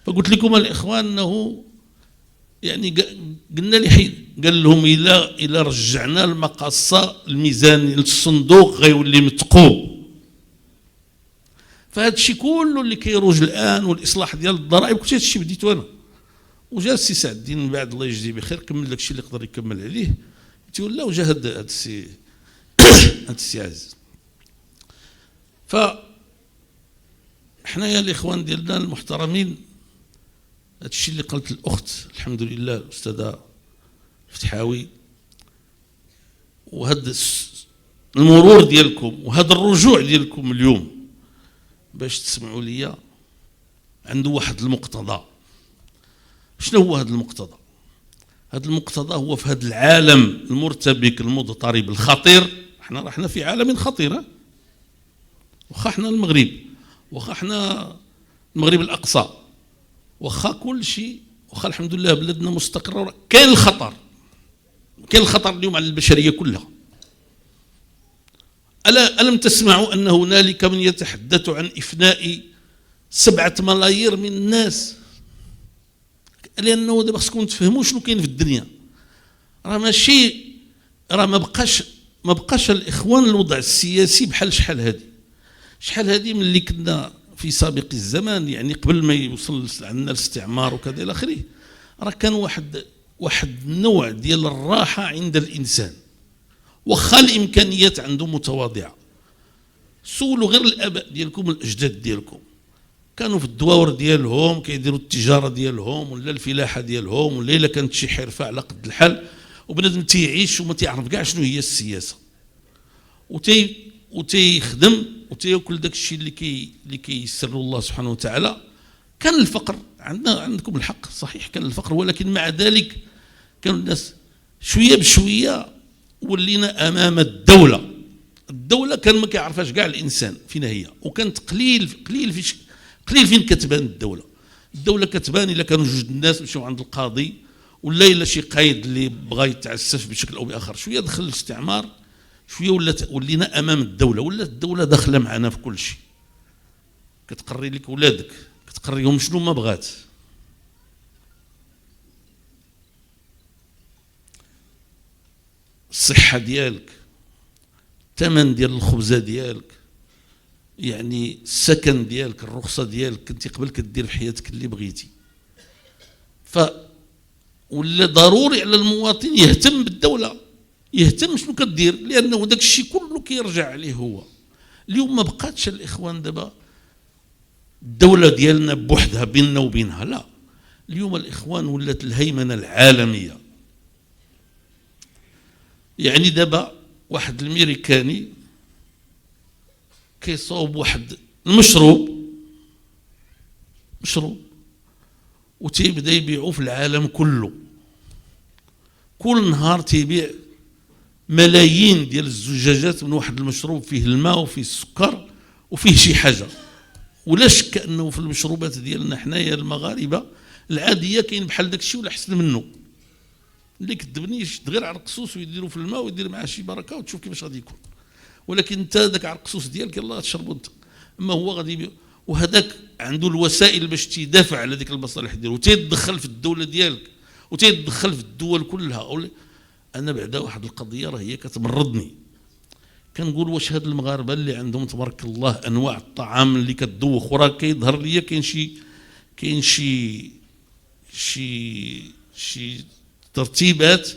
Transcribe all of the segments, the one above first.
فقلت لكم الإخوان أنه يعني قلنا لي حين قال لهم إلا رجعنا المقاصة الميزان للصندوق غيولي متقوب. فهذا الشيء كله اللي كيروج الآن والإصلاح ديال الضرائب كل هذا الشيء بديته أنا. وجا السي سعد الدين من بعد الله يجزيه بخير كمل داك الشيء اللي يقدر يكمل عليه تيولى وجا هذا السي هذا السي عزيز. ف حنايا الإخوان ديالنا المحترمين هذا الشيء اللي قالت الأخت الحمد لله الأستاذة فتحاوي وهذا المرور ديالكم وهذا الرجوع ديالكم اليوم باش تسمعوا لي عنده واحد المقتضى. شنو هو هذا المقتضى؟ هذا المقتضى هو في هذا العالم المرتبك المضطرب الخطير. احنا في عالم خطير، واخا احنا المغرب، واخا احنا المغرب الأقصى، واخا كل شيء، واخا الحمد لله بلادنا مستقرة، كاين الخطر، كاين الخطر اليوم على البشرية كلها. ألم تسمعوا أن هنالك من يتحدث عن إفناء 7 ملايير من الناس؟ لأنه دابا خصكم تفهموا شنو كاين في الدنيا. راه ماشي، راه ما بقاش الإخوان الوضع السياسي بحال شحال هذه ملي كنا في سابق الزمان، يعني قبل ما يوصل عندنا الاستعمار وكذا الى اخره، راه كان واحد النوع ديال الراحه عند الانسان، واخا الامكانيات عنده متواضعه. سولوا غير الاباء ديالكم والاجداد ديالكم، كانوا في الدواور ديالهم كيديروا التجاره ديالهم ولا الفلاحه ديالهم، ولا الا كانت شي حرفه على قد الحال، وبنادم تيعيش وما تيعرف كاع شنو هي السياسه، وتيخدم وتياكل داك الشيء اللي كيسر الله سبحانه وتعالى. كان الفقر عندكم الحق صحيح، كان الفقر، ولكن مع ذلك كانوا الناس شويه بشويه ولينا امام الدوله كان ما كيعرفهاش كاع الانسان فينا هي، وكانت قليل فين كتبان الدوله كتبان الا كانوا جوج الناس مشاو عند القاضي، ولا الا شي قايد اللي بغى يتعسف بشكل او باخر. شويه دخل الاستعمار، شويه ولينا امام ولات الدوله داخله معنا في كل شيء. كتقري لك ولادك، كتقريهم شنو ما بغات. الصحه ديالك، الثمن ديال الخبزه ديالك، يعني السكن ديالك، الرخصه ديالك، كنتي قبل كدير في حياتك اللي بغيتي. ولا ضروري على المواطن يهتم بالدوله، يهتم شنو كدير، لانه داك الشيء كله كيرجع عليه هو. اليوم ما بقاتش الاخوان دابا الدوله ديالنا بوحدها بيننا وبينها، لا، اليوم الاخوان ولات الهيمنه العالميه. يعني دابا واحد الامريكاني كيصاوب واحد المشروب وتيبدا يبيعوه في العالم كله، كل نهار تيبيع ملايين ديال الزجاجات من واحد المشروب فيه الماء وفيه السكر وفيه شي حاجه. ولا شك انه في المشروبات ديالنا حنايا المغاربه العاديه كاين بحال داك الشيء ولا احسن منه. اللي كتبنيش غير عرقسوس ويديروا في الماء ويدير معاه شي بركه وتشوف كيفاش غادي يكون. ولكن انت داك عرقسوس ديالك يلاه تشربو انت، اما هو غادي وهذاك عنده الوسائل باش تيدافع على ديك المصالح ديالو، وتيدخل في الدوله ديالك وتيدخل في الدول كلها. انا بعدا واحد القضيه راه هي كتمرضني، كنقول واش هاد المغاربه اللي عندهم تبارك الله انواع الطعام اللي كتذوق، وراه كيظهر لي كاين شي ترتيبات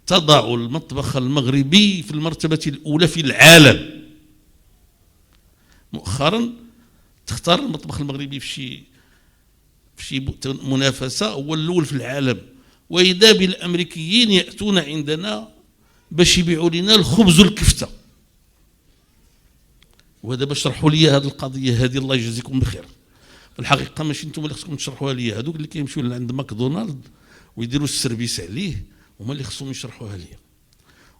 تضع المطبخ المغربي في المرتبة الأولى في العالم. مؤخرا تختار المطبخ المغربي في شي منافسة هو الأول في العالم، وإذا بالأمريكيين يأتون عندنا باش يبيعوا لنا الخبز والكفتة. وهذا باش شرحوا لي هذه القضية هذه، الله يجزيكم بخير. في الحقيقة ماشي انتم اللي خصكم تشرحوها لي، هذوك اللي كيمشيو عند ماكدونالد ويديروا السيرفيس عليه هما اللي خصهم يشرحوها لي.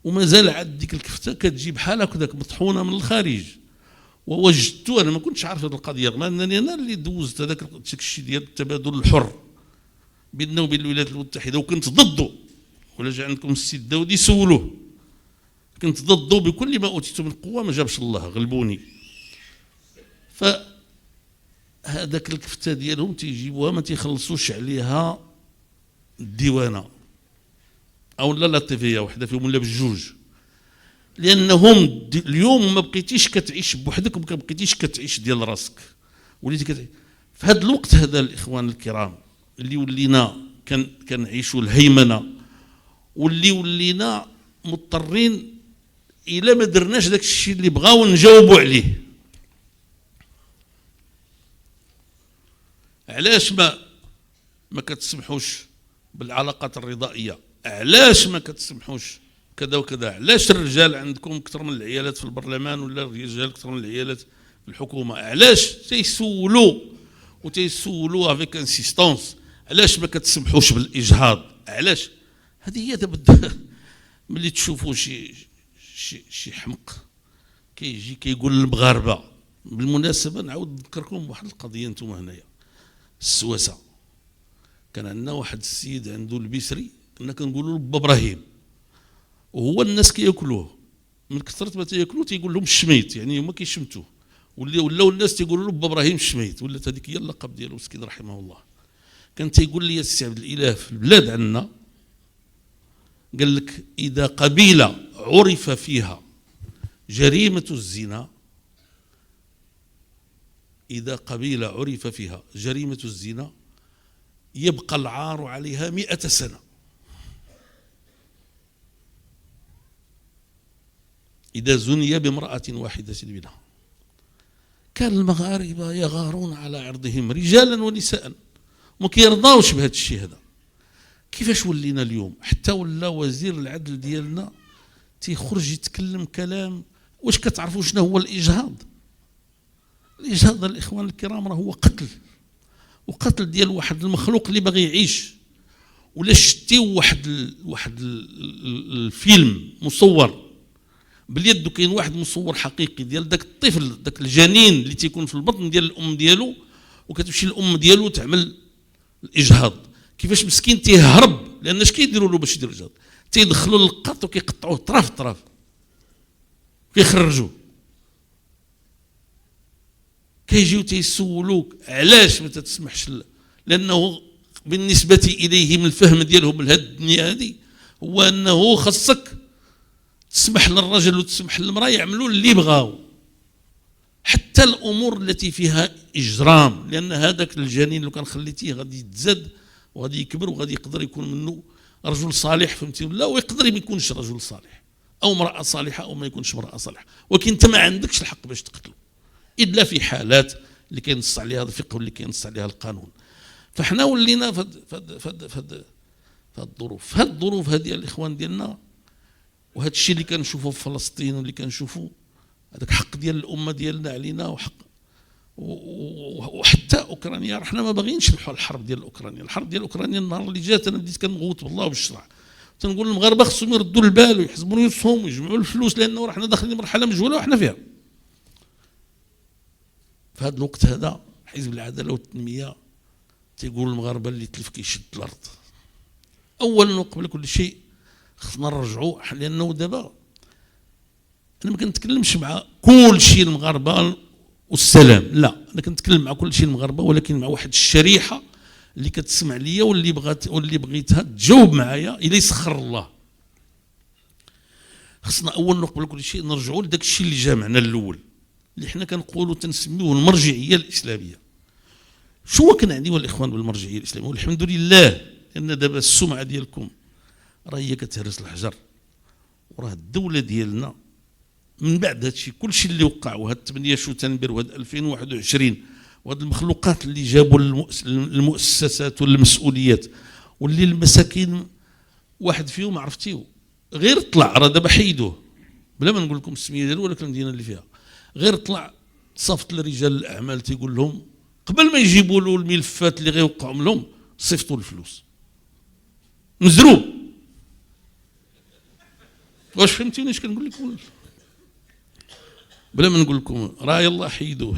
ومازال عاد ديك الكفته كتجي بحال هكذاك مطحونه من الخارج، ووجدتو انا ما كنتش عارف هذه القضيه، رغم انني انا اللي دوزت هذاك الشيء ديال التبادل الحر بيننا وبين الولايات المتحده وكنت ضده. ولا جا عندكم السي الداودي سولوه، كنت ضده بكل ما اوتيت من قوه، ما جابش الله، غلبوني. هذاك الكفته ديالهم تيجيبوها ما تيخلصوش عليها الديوانه او لا تيفيا وحده فيهم ولا بجوج، لانهم اليوم ما بقيتيش كتعيش بوحدك وما بقيتيش كتعيش ديال راسك، وليتي كتعيش في هذا الوقت هذا. الاخوان الكرام اللي ولينا كنعيشوا الهيمنه، واللي ولينا مضطرين الى ما درناش داك الشيء اللي بغاو نجاوبوا عليه. علاش ما كتسمحوش بالعلاقات الرضائيه؟ علاش ما كتسمحوش كذا وكذا؟ علاش الرجال عندكم اكثر من العيالات في البرلمان ولا الرجال اكثر من العيالات في الحكومه؟ علاش تيسولوا افيك انسيستونس علاش ما كتسمحوش بالاجهاض؟ علاش؟ هذه هي دابا ملي تشوفوا شي حمق كيجي كيقول للمغاربه. بالمناسبه نعاود نذكركم بواحد القضيه، انتم هنايا السواسه كان عندنا واحد السيد عنده البسري كنا كنقولوا له با ابراهيم، وهو الناس كياكلوه من كثره ما تياكلوه تيقول لهم الشميت، يعني هما كيشمتوه، ولاو الناس تيقولوا له با ابراهيم الشميت، ولات هذيك هي اللقب ديالو مسكين رحمه الله. كان تيقول لي السي عبد الاله في البلاد عندنا، قال لك اذا قبيله عرف فيها جريمه الزنا، إذا قبيلة عرف فيها جريمة الزنا يبقى العار عليها 100 سنة. إذا زني بامرأة واحدة منها. كان المغاربة يغارون على عرضهم رجالا ونساء، وما كيرضاوش بهذا الشيء هذا. كيفاش ولينا اليوم؟ حتى ولا وزير العدل ديالنا تيخرج يتكلم كلام. واش كتعرفوا شنو هو الإجهاض؟ الإجهاض الإخوان الكرام راه هو قتل، وقتل ديال واحد المخلوق اللي باغي يعيش. ولا شتيو واحد الفيلم مصور باليد، كاين واحد مصور حقيقي ديال داك الطفل، داك الجنين اللي تيكون في البطن ديال الام ديالو، وكتمشي الام ديالو تعمل الاجهاض. كيفاش مسكين تيهرب، لان اش كيديروا له باش يديروا الاجهاض؟ تيدخلوا للقط وكيقطعوه طرف طرف كيخرجوه. كيجيو تيسولوك علاش ما تسمحش، لانه بالنسبه اليهم الفهم ديالهم لهاد الدنيا هذه هو انه خاصك تسمح للرجل وتسمح للمراه يعملوا اللي بغاو، حتى الامور التي فيها اجرام، لان هذاك الجنين لو كان خليتيه غادي يتزاد وغادي يكبر وغادي يقدر يكون منه رجل صالح، فهمتي ولا؟ ويقدر ما يكونش رجل صالح او امراه صالحه او ما يكونش امراه صالحه، ولكن انت ما عندكش الحق باش تقتله الا في حالات اللي كينص عليها الفقه واللي كينص عليها القانون. فاحنا ولينا في هاد الظروف هذه الاخوان ديالنا، وهذا الشيء اللي كنشوفوه في فلسطين واللي كنشوفوه هذاك حق ديال الامه ديالنا علينا، وحق وحتى اوكرانيا. حنا ما باغيينش الحرب ديال اوكرانيا. الحرب ديال اوكرانيا النهار اللي جات انا بديت كنغوت بالله وبالشرع، تنقول المغاربه خصهم يردوا البال ويحسبوا راسهم ويجمعوا الفلوس، لانه حنا داخلين مرحله مجهوله وحنا فيها. في هذا الوقت هذا حزب العداله والتنميه تيقول المغاربه اللي تلف كيشد الارض. اولا وقبل كل شيء خصنا نرجعوا، لانه دابا انا ما كنتكلمش مع كل شيء المغاربه والسلام، لا، انا كنتكلم مع كل شيء المغاربه، ولكن مع واحد الشريحه اللي كتسمع ليا واللي بغيتها تجاوب معايا الى يسخر الله. خصنا اولا وقبل كل شيء نرجعوا لذاك الشيء اللي جامعنا الاول، اللي حنا كنقولوا تنسميوه المرجعيه الاسلاميه. شو كنعنيو الاخوان بالمرجعيه الاسلاميه؟ والحمد لله ان دابا السمعه ديالكم راه هي كتهرس الحجر، وراه الدوله ديالنا من بعد هادشي كل شيء اللي وقع، وهاد 8 شتنبر وهاد 2021 وهاد المخلوقات اللي جابوا المؤسسات والمسؤوليات، واللي المساكين واحد فيهم عرفتيو غير طلع، راه دابا حيدوه بلا ما نقول لكم السميه ديالو ولا المدينه اللي فيها، غير طلع صفت لرجال الاعمال تيقول لهم قبل ما يجيبوا له الملفات اللي غيوقعهم لهم صيفطوا الفلوس نزروه. واش فهمتوني اش كنقول لكم؟ بلا ما نقول لكم راه يلا حيدوا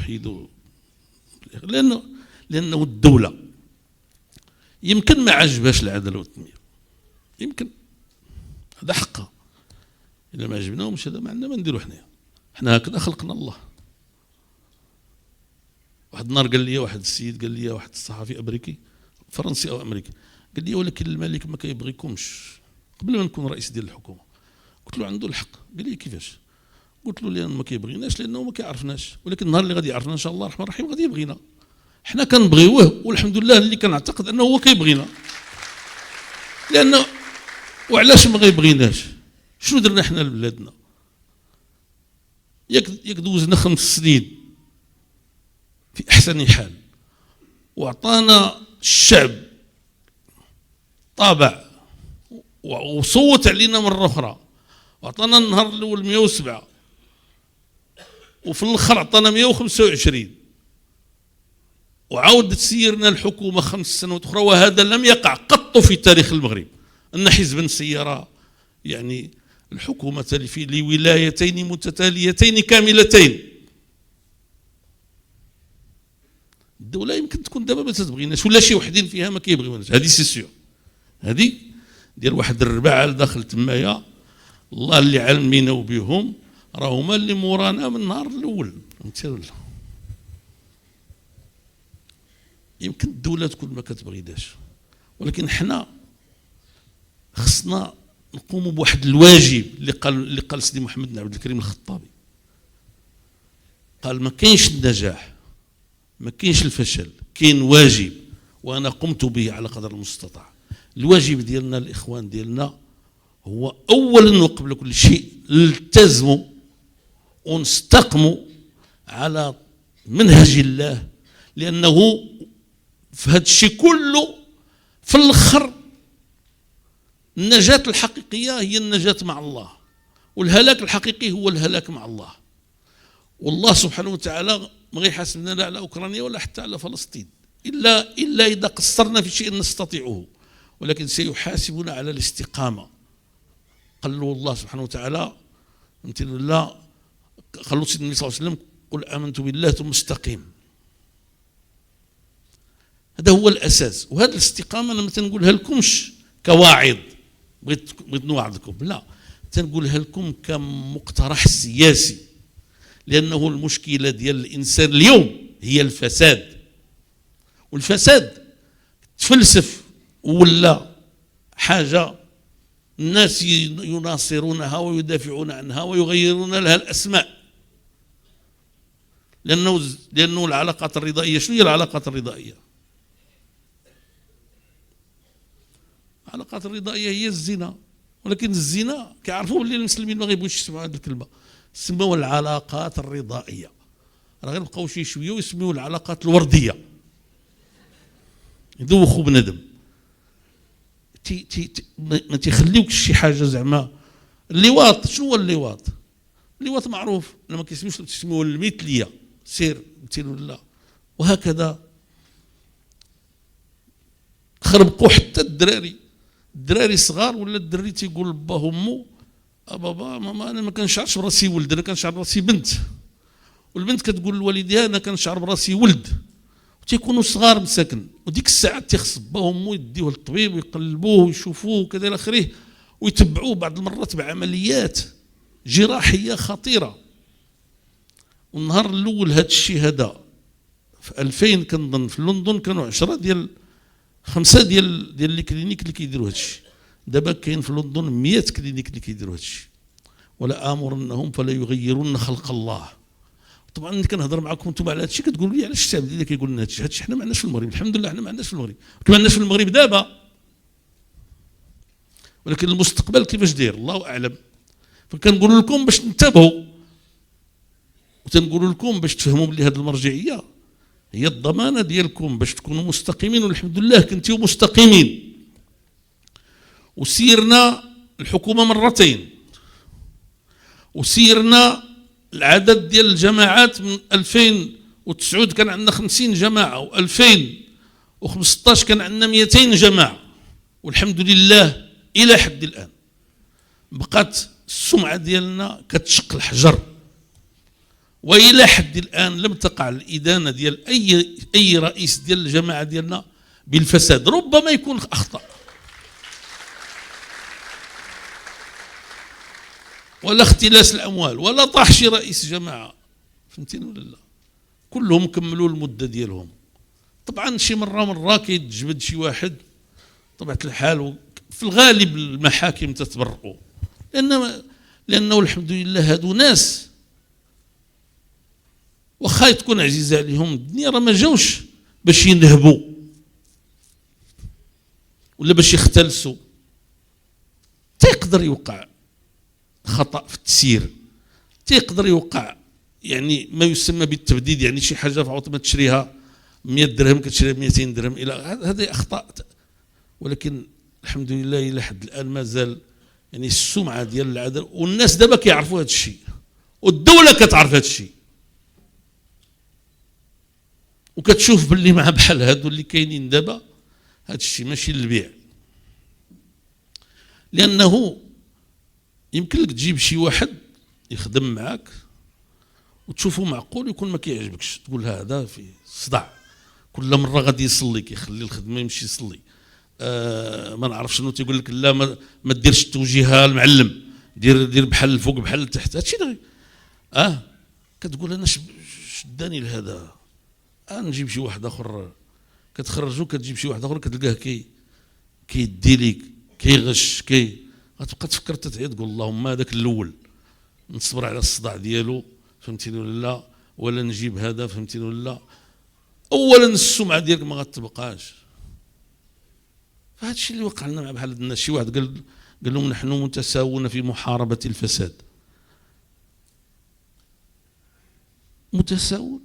لانه الدوله يمكن ما عجبهاش العداله والتنميه، يمكن هذا حقها، اذا ما عجبناهمش هذا ما عندنا ما نديرو. حنا هكذا خلقنا الله، واحد النهار قال لي واحد السيد، قال لي واحد الصحفي امريكي فرنسي او امريكي، قال لي ولكن الملك ما كيبغيكمش قبل ما نكون رئيس ديال الحكومه. قلت له عنده الحق. قال لي كيفاش؟ قلت له لان ما كيبغيناش لانه ما كيعرفناش، ولكن النهار اللي غادي يعرفنا ان شاء الله الرحمن الرحيم غادي يبغينا. حنا كنبغيوه والحمد لله اللي كنعتقد انه هو كيبغينا. لانه وعلاش ما غيبغيناش؟ شنو درنا حنا لبلادنا؟ ياك دوزنا 5 سنين في احسن حال، واعطانا الشعب طابع وصوت علينا مره اخرى، واعطانا النهار الاول 107 وفي الاخر عطانا 125 وعاود تسيرنا الحكومه 5 سنوات اخرى، وهذا لم يقع قط في تاريخ المغرب ان حزبا سير يعني الحكومه في لولايتين متتاليتين كاملتين. الدوله يمكن تكون دابا ما تتبغيناش ولا شي وحدين فيها ما كيبغيوناش، هذه سي سيور، هذه ديال واحد الرباعه داخل تمايا الله اللي علمينا بهم راه هما اللي مورانا من النهار الاول. فهمتي ولا؟ يمكن الدوله تكون ما كتبغيناش، ولكن حنا خصنا نقوموا بواحد الواجب اللي قال سيدي محمد بن عبد الكريم الخطابي، قال ما كاينش النجاح ما كاينش الفشل، كاين واجب وانا قمت به على قدر المستطاع. الواجب ديالنا الاخوان ديالنا هو اولا وقبل كل شيء نلتزموا ونستقموا على منهج الله، لانه في هذا الشيء كله في الاخر النجاة الحقيقية هي النجاة مع الله، والهلاك الحقيقي هو الهلاك مع الله. والله سبحانه وتعالى ما غيحاسبنا لا على اوكرانيا ولا حتى على فلسطين الا اذا قصرنا في شيء نستطيعه، ولكن سيحاسبنا على الاستقامه. قال له الله سبحانه وتعالى امثل الله، قال له سيدنا النبي صلى الله عليه وسلم قل امنت بالله ثم استقيم. هذا هو الاساس، وهذه الاستقامه انا ما تنقولها لكمش كواعظ بغيت نوعظكم، لا، تنقولها لكم كمقترح سياسي، لانه المشكله ديال الانسان اليوم هي الفساد، والفساد تفلسف ولا حاجه الناس يناصرونها ويدافعون عنها ويغيرون لها الاسماء، لانه العلاقات الرضائيه، شنو هي العلاقات الرضائيه؟ العلاقات الرضائيه هي الزنا، ولكن الزنا كيعرفوا باللي المسلمين ما غيبغيوش يسمعوا هذه الكلمه، سموها العلاقات الرضائيه، راه غير بقاو شي شويه ويسميوها العلاقات الورديه، يدوخوا بنادم. ما تيخليوكش شي حاجه زعما. اللواط، شنو هو اللواط؟ اللواط معروف، لما كيسميوش تسميوه المثليه، سير مثل ولا، وهكذا خربقوا حتى الدراري صغار، ولا الدري تيقول لباه وامو بابا ماما انا ما كنشعرش براسي ولد، انا كنشعر براسي بنت، والبنت كتقول لوالديها انا كنشعر براسي ولد، وتيكونوا صغار مساكن، وديك الساعه تيخص باه وامو يديوه للطبيب ويقلبوه ويشوفوه وكذا الى اخره، ويتبعوه بعض المرات بعمليات جراحيه خطيره. والنهار الاول هذا الشيء هذا في 2000 كنظن في لندن كانوا 5 ديال الكلينيك اللي كيديروا هذا الشيء، دابا كاين في لندن 100 كلينيك اللي كيديروا هذا الشيء. ولا امرنهم فلا يغيرون خلق الله. طبعا ملي كنهضر معكم انتم على هذا الشيء كتقولوا لي علاش الشعب ديالك كيقول لنا هذا الشيء؟ حنا ما عندناش في المغرب، الحمد لله حنا ما عندناش في المغرب، ما عندناش في المغرب دابا، ولكن المستقبل كيفاش داير الله اعلم. فكنقول لكم باش تنتبهوا، وتنقول لكم باش تفهموا بلي هذه المرجعيه هي الضمانه ديالكم باش تكونوا مستقيمين، والحمد لله كنتيو مستقيمين. وسيرنا الحكومه مرتين، وسيرنا العدد ديال الجماعات من 2009 كان عندنا 50 جماعه، و2015 كان عندنا 200 جماعه، والحمد لله الى حد الان بقات السمعه ديالنا كتشق الحجر، والى حد الان لم تقع الادانه ديال اي رئيس ديال الجماعه ديالنا بالفساد. ربما يكون اخطا ولا اختلاس الاموال ولا طاح شي رئيس جماعه، فهمتيني ولا لا؟ كلهم كملوا المده ديالهم. طبعا شي مره كيتجبد شي واحد طبيعه الحال، في الغالب المحاكم تتبرؤوا، لانه الحمد لله هادو ناس واخا تكون عزيزه عليهم الدنيا، راه ما جاوش باش ينهبوا ولا باش يختلسوا. تيقدر يوقع خطأ في التسيير، تيقدر يوقع يعني ما يسمى بالتبديد، يعني شي حاجه في عوض ما تشريها 100 درهم كتشريها ب 200 درهم، الى هذه اخطاء. ولكن الحمد لله الى حد الان مازال يعني السمعه ديال العدل، والناس دابا كيعرفوا هذا الشيء، والدوله كتعرف هذا الشيء، وكتشوف باللي مع بحال هادو اللي كاينين دابا هذا الشيء ماشي للبيع. لانه يمكن لك تجيب شي واحد يخدم معاك وتشوفه معقول يكون ما كيعجبكش، تقول هذا في صداع، كل مره غادي يصلي كيخلي الخدمه يمشي يصلي، ما نعرف شنو تيقول لك، لا ما ديرش التوجيهه المعلم، دير بحال الفوق بحال التحت، هادشي كتقول انا شداني لهذا، نجيب شي واحد اخر، كتخرجو كتجيب شي واحد اخر كتلقاه كيدي ليك كيغش غتبقى تفكر تتعيط تقول اللهم هذاك الاول نصبر على الصداع ديالو، فهمتيني ولا لا، ولا نجيب هذا، فهمتيني ولا لا. اولا السمعه ديالك ما غتبقاش. فهذا الشيء اللي وقع لنا مع بحال هاد الناس. شي واحد قال لهم نحن متساوون في محاربه الفساد. متساوون؟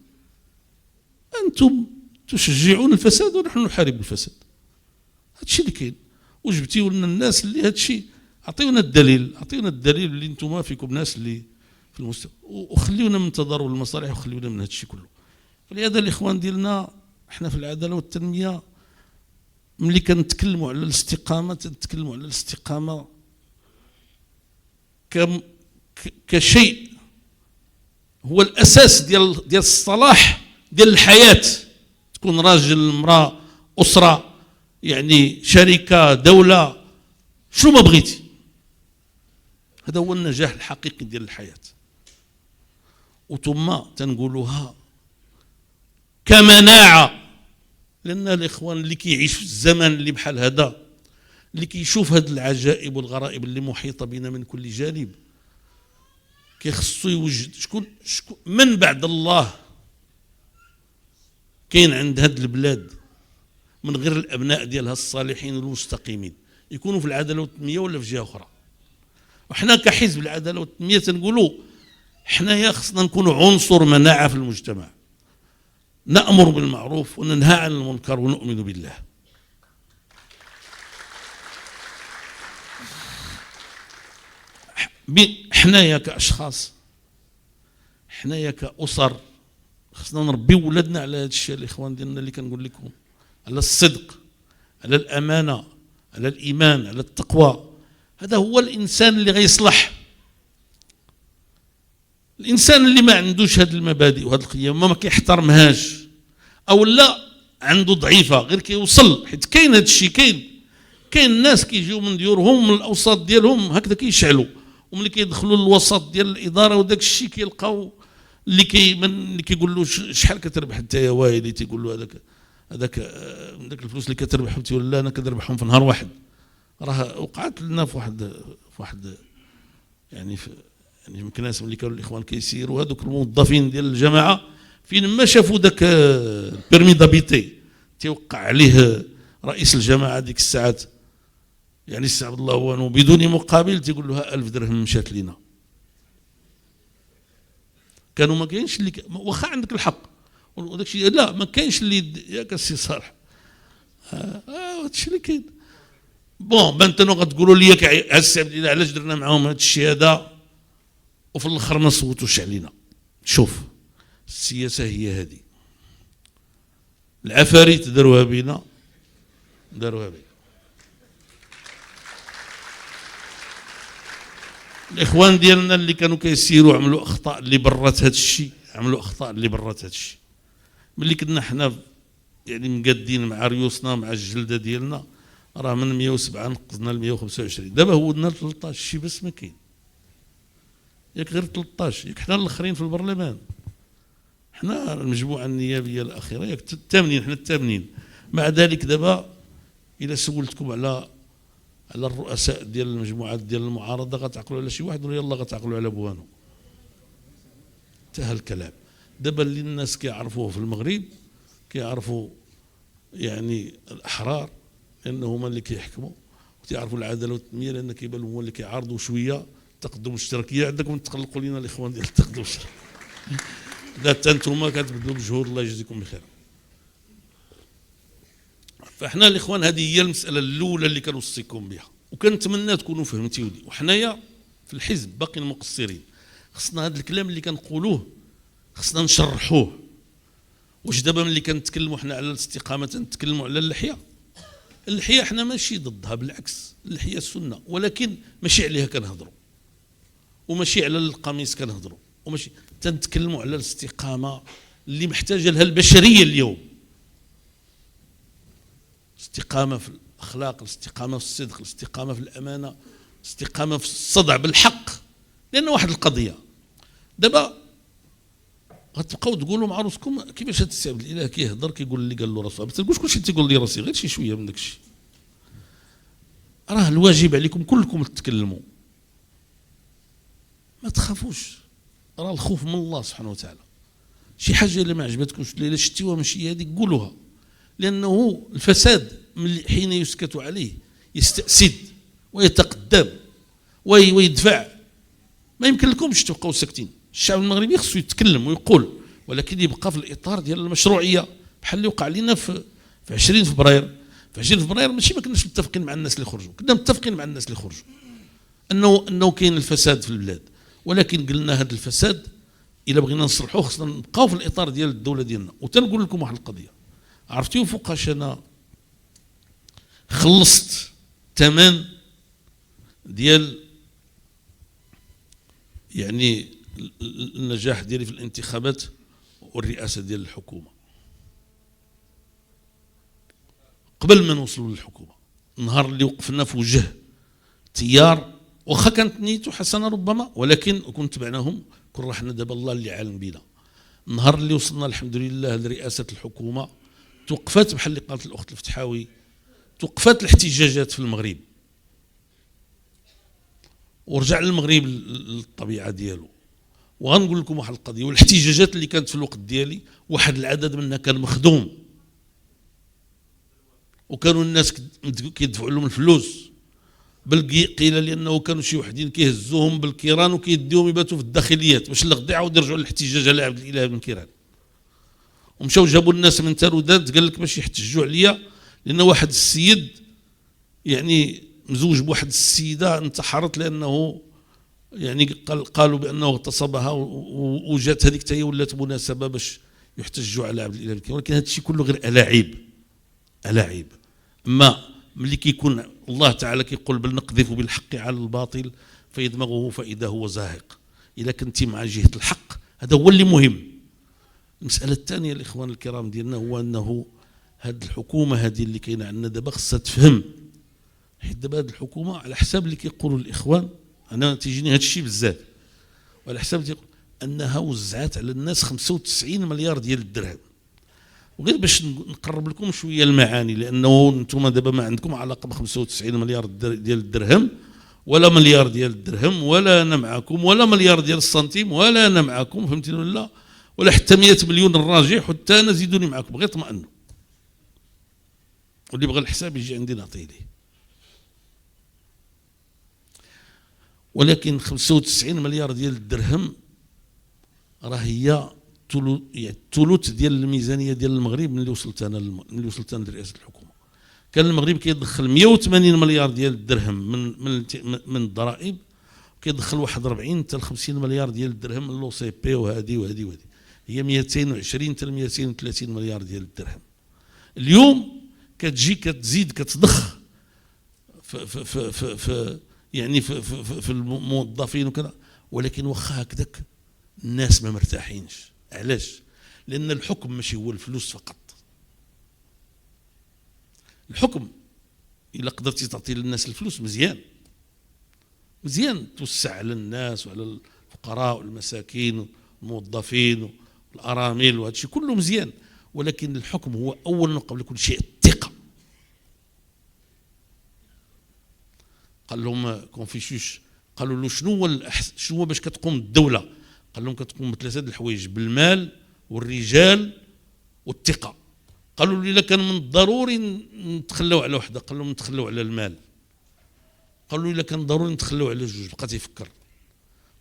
انتم تشجعون الفساد ونحن نحارب الفساد. هذا الشيء اللي كاين. وجبتيوا لنا الناس اللي هذا الشيء، اعطيونا الدليل اللي انتم فيكم ناس اللي في المستوى، وخليونا من تضارب المصالح وخليونا من هذا الشيء كله. فلهذا الاخوان ديالنا احنا في العداله والتنميه ملي كنتكلموا على الاستقامه تنتكلموا على الاستقامه كشيء هو الاساس ديال الصلاح ديال الحياه. تكون راجل، امراه، اسره، يعني شركه، دوله، شو ما بغيتي، هذا هو النجاح الحقيقي ديال الحياه. وثم تنقولوها كمناعه، لان الاخوان اللي كيعيش في الزمن اللي بحال هذا، اللي كيشوف هذه العجائب والغرائب اللي محيطه بنا من كل جانب، كيخصو يوجد شكون من بعد الله كاين عند هذه البلاد من غير الابناء ديالها الصالحين المستقيمين، يكونوا في العداله والتنميه ولا في جهه اخرى. وحنا كحزب العداله والتنميه تنقولوا حنايا خصنا نكونوا عنصر مناعه في المجتمع، نأمر بالمعروف وننهى عن المنكر ونؤمن بالله. حنايا كأشخاص، حنايا كأسر، خصنا نربي ولادنا على هذا الشيء الاخوان ديالنا اللي كنقول لكم، على الصدق، على الامانه، على الايمان، على التقوى. هذا هو الانسان اللي غيصلح. الانسان اللي ما عندوش هذه المبادئ وهذه القيم ما كيحترمهاش، او لا عنده ضعيفه غير كيوصل، حيت كاين هذا الشيء، كاين الناس كيجيو من ديورهم من الاوساط ديالهم هكذا كيشعلوا، وملي كيدخلوا للوسط ديال الاداره وداك الشيء كيلقاو اللي كيقول له شحال كتربح انت يا وايلي، تيقول له هذاك الفلوس اللي كتربحهم، تيقول لا انا كنربحهم في نهار واحد. راه وقعت لنا في واحد يعني في كناس ملي كانوا الاخوان كيسيروا، هذوك الموظفين ديال الجماعه فين ما شافوا ذاك البيرمي دابيتي تيوقع عليه رئيس الجماعه ديك الساعات، يعني السي عبد الله وانو بدون مقابل، تيقول له 1000 درهم مشات لينا. كانوا ما كاينش اللي واخا عندك الحق وداك الشيء، لا ما كاينش اللي ياك السي صالح، هذا الشيء اللي كاين. بون بانتنو غتقولوا لي علاش درنا معاهم هذا الشيء هذا وفي الاخر ما صوتوش علينا. شوف السياسه هي هذه، العفاريت داروها بينا، الاخوان ديالنا اللي كانوا كيسيروا عملوا اخطاء اللي برات هذا الشيء، ملي كنا حنا يعني مقادين مع ريوسنا مع الجلده ديالنا، راه من 107 نقصنا ل 125، دابا هودنا ل 13 شي بس ما كاين، ياك غير 13، ياك حنا الاخرين في البرلمان، حنا المجموعه النيابيه الاخيره ياك الثامنين، حنا الثامنين. مع ذلك دابا الا سولتكم على الرؤساء ديال المجموعات ديال المعارضه غتعقلوا على شي واحد ولا يلاه غتعقلوا على بوانو؟ انتهى الكلام. دابا اللي الناس كيعرفوه في المغرب كيعرفوا يعني الاحرار لانه هما اللي كيحكموا، وتيعرفوا العداله والتنميه لان كيبان لهم هما اللي كيعارضوا شويه التقدم الاشتراكيه. عندكم تقلقوا لنا الاخوان ديال التقدم الاشتراكي. لا حتى انتم كتبذلوا مجهود الله يجزيكم بخير. فاحنا الاخوان هذه هي المساله الاولى اللي كنوصيكم بها، وكنتمنى تكونوا فهمتيوني. وحنايا في الحزب باقيين مقصرين، خصنا هذا الكلام اللي كنقولوه خصنا نشرحوه. واش دابا ملي كنتكلموا حنا على الاستقامه تنتكلموا على اللحيه؟ اللحيه حنا ماشي ضدها، بالعكس اللحيه سنه، ولكن ماشي عليها كنهضروا، وماشي على القميص كنهضروا، وماشي تنتكلموا على الاستقامه اللي محتاجه لها البشريه اليوم. الاستقامه في الاخلاق، الاستقامه في الصدق، الاستقامه في الامانه، الاستقامه في الصدع بالحق. لان واحد القضيه دابا غتبقاو تقولوا مع راسكم كيفاش هذا السي عبد الاله كيهضر كيقول اللي قال له راسو، ما تقولش كلشي تيقول لي راسي، غير شي شويه من داك الشيء. راه الواجب عليكم كلكم تتكلموا، ما تخافوش، راه الخوف من الله سبحانه وتعالى. شي حاجه اللي ما عجبتكمش الا شتيوها ماشي هذيك قولوها، لانه الفساد من حين يسكت عليه يستأسد ويتقدم ويدفع. ما يمكن لكمش تبقاو ساكتين. الشعب المغربي خصو يتكلم ويقول، ولكن يبقى في الاطار ديال المشروعيه، بحال اللي وقع لنا في 20 فبراير. في 20 فبراير ماشي ما كناش متفقين مع الناس اللي خرجوا، كنا متفقين مع الناس اللي خرجوا انه كاين الفساد في البلاد، ولكن قلنا هذا الفساد الا بغينا نصلحوه خصنا نبقاو في الاطار ديال الدوله ديالنا. وتنقول لكم واحد القضيه، عرفتيو فوقاش انا خلصت ثمن ديال يعني النجاح ديالي في الانتخابات والرئاسه ديال الحكومه قبل ما نوصلوا للحكومه؟ النهار اللي وقفنا في وجه تيار واخا كانت نيته حسنه ربما، ولكن كنت تبعناهم كون رحنا دابا الله اللي عالم بينا. النهار اللي وصلنا الحمد لله لرئاسه الحكومه توقفات بحال اللي قالت الاخت الفتحاوي، توقفات الاحتجاجات في المغرب ورجع المغرب للطبيعه ديالو. وغنقول لكم واحد القضيه، والاحتجاجات اللي كانت في الوقت ديالي واحد العدد منها كان مخدوم، وكانوا الناس كيدفعوا لهم الفلوس، بل قيل لانه كانوا شي وحدين كيهزوهم بالكيران وكيديوهم يباتوا في الداخليات باش الغدا يعاودوا يرجعوا للاحتجاج على عبد الاله بن كيران. ومشاو جابوا الناس من تارودات قال لك باش يحتجوا عليا لان واحد السيد يعني مزوج بواحد السيده انتحرت لانه يعني قالوا بانه اغتصبها، وجات هذيك هي ولات مناسبه باش يحتجوا على عبد الاله بن كيران. ولكن هذا الشيء كله غير الاعيب، الاعيب. اما ملي كيكون الله تعالى كيقول بل نقذف بالحق على الباطل فيدمغه فاذا هو زاهق. اذا كنتي مع جهه الحق هذا هو اللي مهم. المساله الثانيه الاخوان الكرام ديالنا هو انه هذه الحكومه هذه اللي كاينه عندنا دابا خصها تفهم، حيت دابا هذه الحكومه على حساب اللي كيقولوا الاخوان، انا تيجيني هذا الشيء بزاف، وعلى حساب انها وزعت على الناس 95 مليار ديال الدرهم. وغير باش نقرب لكم شويه المعاني، لانه انتم دابا ما عندكم علاقه ب 95 مليار ديال الدرهم ولا مليار ديال الدرهم، ولا انا معكم، ولا مليار ديال السنتيم ولا انا معكم، فهمتيني ولا؟ ولا حتى 100 مليون الراجح، حتى انا زيدوني معكم، غير اطمئنوا. واللي بغى الحساب يجي عندي نعطيه ليه. ولكن 95 مليار ديال الدرهم راه هي الثلث ديال الميزانيه ديال المغرب ملي وصلت انا لرئاسه الحكومه. كان المغرب كيدخل 180 مليار ديال الدرهم من الضرائب، كيدخل واحد 40 حتى 50 مليار ديال الدرهم من لو سي بي وهذه هي 220 حتى 230 مليار ديال الدرهم. اليوم كتجي كتزيد كتضخ في يعني في الموظفين وكذا، ولكن واخا هكذاك الناس ما مرتاحينش. علاش؟ لان الحكم ماشي هو الفلوس فقط. الحكم الا قدرتي تعطي للناس الفلوس مزيان توسع على الناس وعلى الفقراء والمساكين والموظفين الارامل وهذا الشيء كله مزيان، ولكن الحكم هو اولا قبل كل شيء الثقه. قال لهم كونفوشيوس، قالوا له شنو هو باش كتقوم الدوله؟ قال لهم كتقوم بثلاثه د الحوايج: بالمال والرجال والثقه. قالوا له الا كان من الضروري نتخلاو على وحده، قال لهم نتخلاو على المال. قالوا له الا كان ضروري نتخلاو على جوج، بقى تيفكر.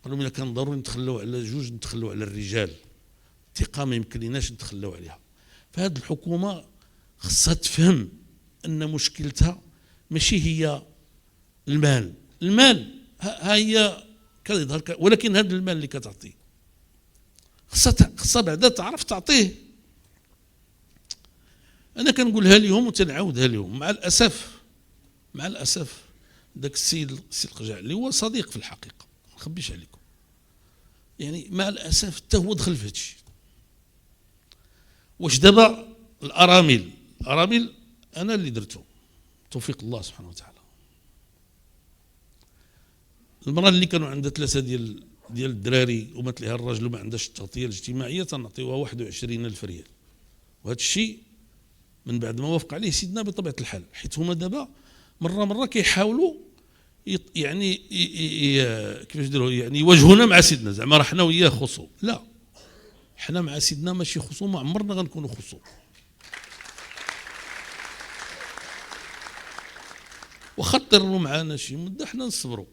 قال لهم الا كان ضروري نتخلاو على جوج نتخلاو على الرجال. الثقه ما يمكن لناش نتخلاو عليها. فهذه الحكومه خصها تفهم ان مشكلتها ماشي هي المال. المال ها هي كيظهر، ولكن هذا المال اللي كتعطيه خصها بعدا تعرف تعطيه. انا كنقولها لهم وتنعاودها لهم. مع الاسف ذاك السيد القجع اللي هو صديق في الحقيقه، ما نخبيش عليكم، يعني مع الاسف حتى هو دخل في هذا الشيء. واش دابا الارامل انا اللي درتهم توفيق الله سبحانه وتعالى. المراه اللي كانوا عندها ثلاثه ديال الدراري ومات لها الراجل وما عندهاش التغطيه الاجتماعيه تنعطيوها 21,000 ريال. وهذا الشيء من بعد ما وافق عليه سيدنا بطبيعه الحال، حيت هما دابا مره كيحاولوا يعني كيفاش يديروا، يعني يواجهونا مع سيدنا، زعما راه حنا وياه خصوم. لا، حنا مع سيدنا ماشي خصوم، ما عمرنا غنكونوا خصوم. واخا اضطروا معانا شي مده حنا نصبروا.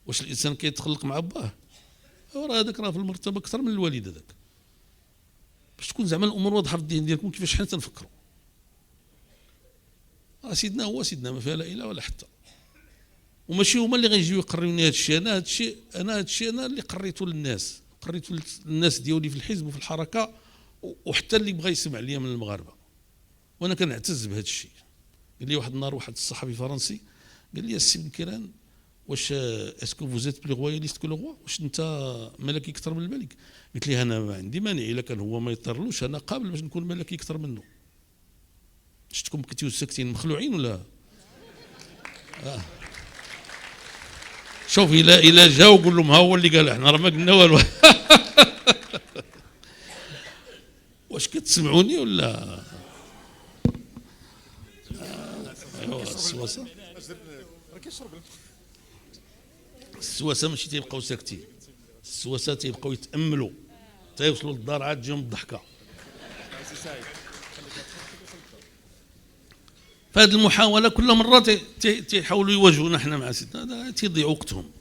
واش الانسان كيتخلق مع باه؟ راه هذاك راه في المرتبه اكثر من الوالد هذاك. باش تكون زعما الامور واضحه في الذهن ديالكم كيفاش حنا تنفكروا. سيدنا هو سيدنا، ما فيها لا اله ولا حتى. وماشي هما اللي غيجيو يقريوني هذا الشيء، انا هذا الشيء انا اللي قريته للناس، قريته للناس ديالي في الحزب وفي الحركه، وحتى اللي بغى يسمع ليا من المغاربه. وانا كنعتز بهذا الشيء. قال لي واحد النهار واحد الصحفي فرنسي قال لي السي بن كيران، واش اسكو فوزيت بلي غوياليست كو لو غوا، واش انت ملكي اكثر من الملك؟ قلت لي انا ما عندي مانع، الا كان هو ما يطرلوش انا قابل باش نكون ملكي اكثر منه. شفتكم كنتيو ساكتين مخلوعين ولا؟ شوف الى جاو قول لهم ها هو اللي قال، احنا راه ما قلنا والو. واش كتسمعوني ولا؟ ايوا السواسه ماشي تيبقاو ساكتين، السواسه تيبقاو يتاملوا تيوصلوا للدار عاد تجيهم الضحكه. فهذه المحاوله كل مره تيحاولوا يواجهونا حنا مع سيدنا، هذا تيضيع وقتهم.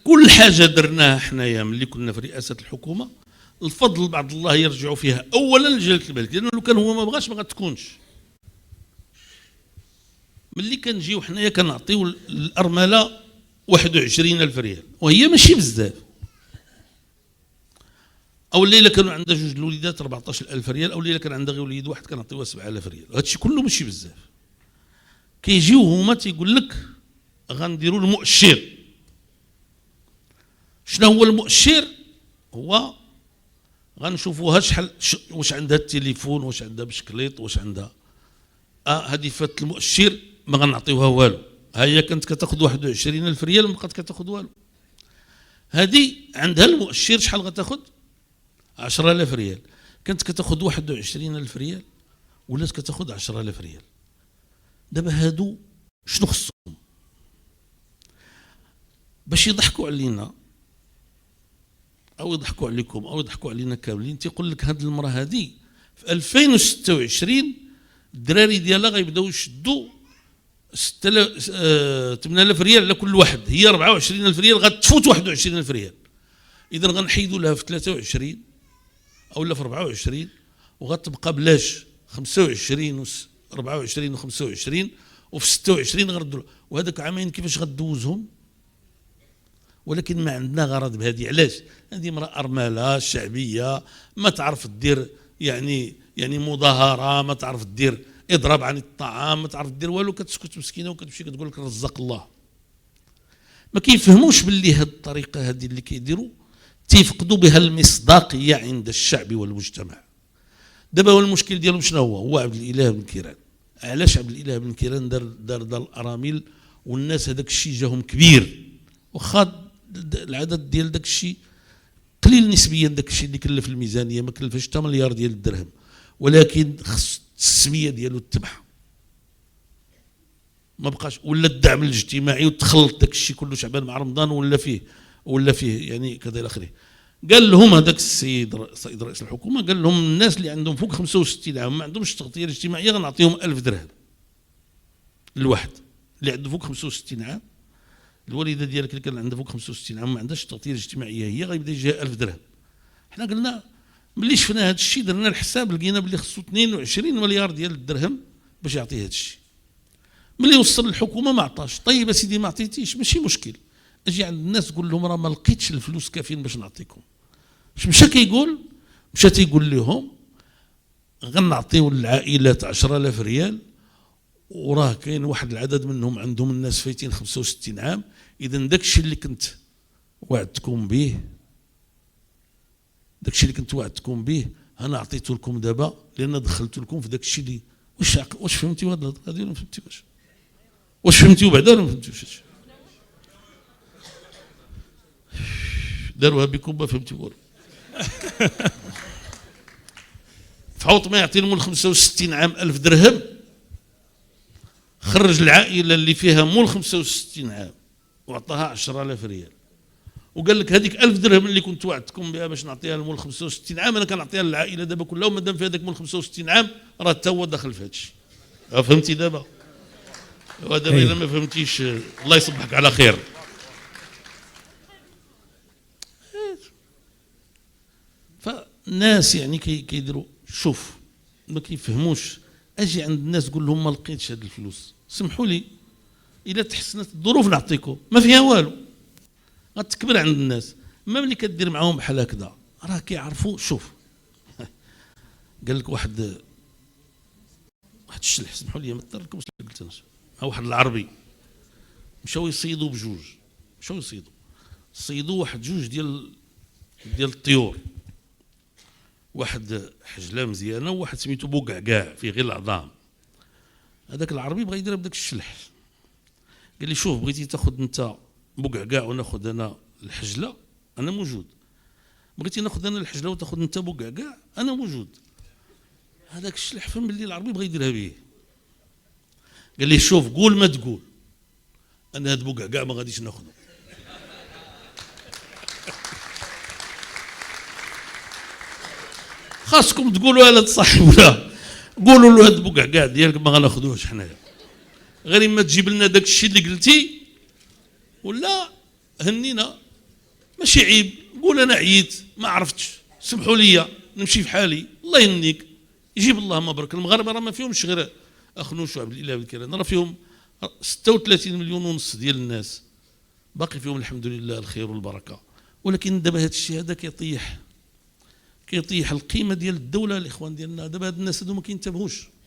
كل حاجه درناها حنايا ملي كنا في رئاسه الحكومه الفضل بعد الله يرجعوا فيها اولا لجلاله الملك، لانه لو كان هو ما بغاش ما غتكونش. ملي كنجيو حنايا كنعطيو الارمله 21,000 ريال وهي ماشي بزاف، او الليله كانوا عندها جوج الوليدات 14,000 ريال، او الليله كان عندها غير وليد واحد كنعطيوها 7,000 ريال. هذا الشيء كله ماشي بزاف. كيجيو هما تيقول لك غنديروا المؤشر. شنو هو المؤشر؟ هو غنشوفوها شحال، واش عندها التليفون، واش عندها بشكليط، واش عندها هذه فات المؤشر ما غنعطيوها والو. ها هي كانت كتاخذ 21,000 ريال ما بقات كتاخذ والو. هذه عندها المؤشر شحال غتاخذ؟ 10,000 ريال. كانت كتاخذ 21,000 ريال ولات كتاخذ 10,000 ريال. دابا هادو شنو خصهم؟ باش يضحكوا علينا او يضحكوا عليكم او يضحكوا علينا كاملين، تيقول لك هاد المراه هادي في 2026 الدراري ديالها غيبداو يشدوا 8,000 ريال على كل واحد، هي 24,000 ريال غتفوت 21,000 ريال. اذا غنحيدوا لها في 23 او لا في 24 وغتبقى بلاش 25 و 24 و 25 وفي 26 غردوا. وهذاك عامين كيفاش غدوزهم؟ ولكن ما عندنا غرض بهذه. علاش؟ هذه امراه ارمله شعبيه ما تعرف دير يعني مظاهره، ما تعرف دير اضراب عن الطعام، ما تعرف دير والو، كتسكت مسكينه وكتمشي كتقول لك رزق الله. ما كيفهموش باللي هذه الطريقه هذه اللي كيديروا تيفقدوا بها المصداقيه عند الشعب والمجتمع. دابا هو المشكل ديالهم شنو هو؟ هو عبد الاله بن كيران. علاش عبد الاله بن كيران دار الارامل والناس هذاك الشيء جاهم كبير، واخا العدد ديال داك الشيء قليل نسبيا، داك الشيء اللي كلف الميزانيه ما كلفش حتى مليار ديال الدرهم، ولكن خص التسميه ديالو تتبع، ما بقاش ولا الدعم الاجتماعي وتخلط داك الشيء كله شعبان مع رمضان ولا فيه يعني كذا الى اخره. قال لهم هذاك السيد رئيس الحكومه، قال لهم الناس اللي عندهم فوق 65 عام ما عندهمش التغطيه الاجتماعيه غنعطيهم 1000 درهم الواحد. اللي عنده فوق 65 عام، الوالده ديالك اللي كان عندها فوق 65 عام ما عندهاش التغطيه الاجتماعيه، هي غيبدا يجيها 1000 درهم. حنا قلنا ملي شفنا هذا الشيء درنا الحساب، لقينا بلي خصو 22 مليار ديال الدرهم باش يعطي هذا الشيء. ملي وصل للحكومه ما عطاش. طيب اسيدي ما عطيتيش ماشي مشكل، اجي عند الناس قول لهم راه ما لقيتش الفلوس كافيين باش نعطيكم. اش مشى كيقول؟ مشى تيقول لهم غنعطيو للعائلات 10000 ريال، وراه كاين واحد العدد منهم عندهم الناس فايتين 65 عام، اذا داك الشيء اللي كنت وعدتكم به، داك الشيء اللي كنت وعدتكم به انا عطيته لكم دابا، لان دخلت لكم في داك الشيء اللي واش فهمتيوا هذه الهضره؟ ما فهمتيوش؟ واش فهمتيوا بعدا ولا ما فهمتيوش؟ داروها بكم ما فهمتوا والو. فحوط ما يعطي لهم 65 عام 1000 درهم، خرج العائله اللي فيها مول 65 عام وعطاها 10000 ريال، وقال لك هذيك 1000 درهم اللي كنت وعدتكم بها باش نعطيها لمول 65 عام انا كنعطيها للعائله دابا كلها، وما دام في هذاك مول 65 عام راه حتى هو داخل في هذا الشيء. فهمتي دابا؟ ودابا الا ما فهمتيش الله يصبحك على خير. فالناس يعني كيديروا شوف ما كيفهموش. اجي عند الناس قول لهم ما لقيتش هذه الفلوس، سمحوا لي الا تحسنت الظروف نعطيكم، ما فيها والو، غتكبر عند الناس. ما ملي كدير معاهم بحال هكذا راه كيعرفوا. شوف قال لك واحد الشلح، سمحوا لي ما تركمش اللي قلت انا، واحد العربي مشاو يصيدوا بجوج، مشاو صيدوا واحد جوج ديال الطيور، واحد حجله مزيانه وواحد سميتو بوقعقاع فيه غير العظام. هذاك العربي بغى يدير بداك الشلح، قال لي شوف بغيتي تاخذ انت بوقعقاع وناخذ انا الحجله انا موجود، بغيتي ناخذ انا الحجله وتاخذ انت بوقعقاع انا موجود. هذاك الشلح فهم باللي العربي بغى يديرها به، قال لي شوف قول ما تقول انا هاد بوقعقاع ما غاديش ناخذه. خاصكم تقولوا هذا صح ولا قولوا له هاد البقعقاع ديالك ما غناخذوهش حنايا، غير اما تجيب لنا داك الشيء اللي قلتي ولا هنينا. ماشي عيب، قول انا عييت ما عرفتش سمحوا لي نمشي في حالي، الله يهنيك يجيب الله مبارك. المغاربه راه ما فيهمش غير اخنوش وعبد الاله بالكلام، راه فيهم 36 مليون ونص ديال الناس، باقي فيهم الحمد لله الخير والبركه. ولكن دابا هذا الشيء هذا كيطيح القيمه ديال الدوله. الاخوان ديالنا دابا هاد الناس هادو ما كينتبهوش.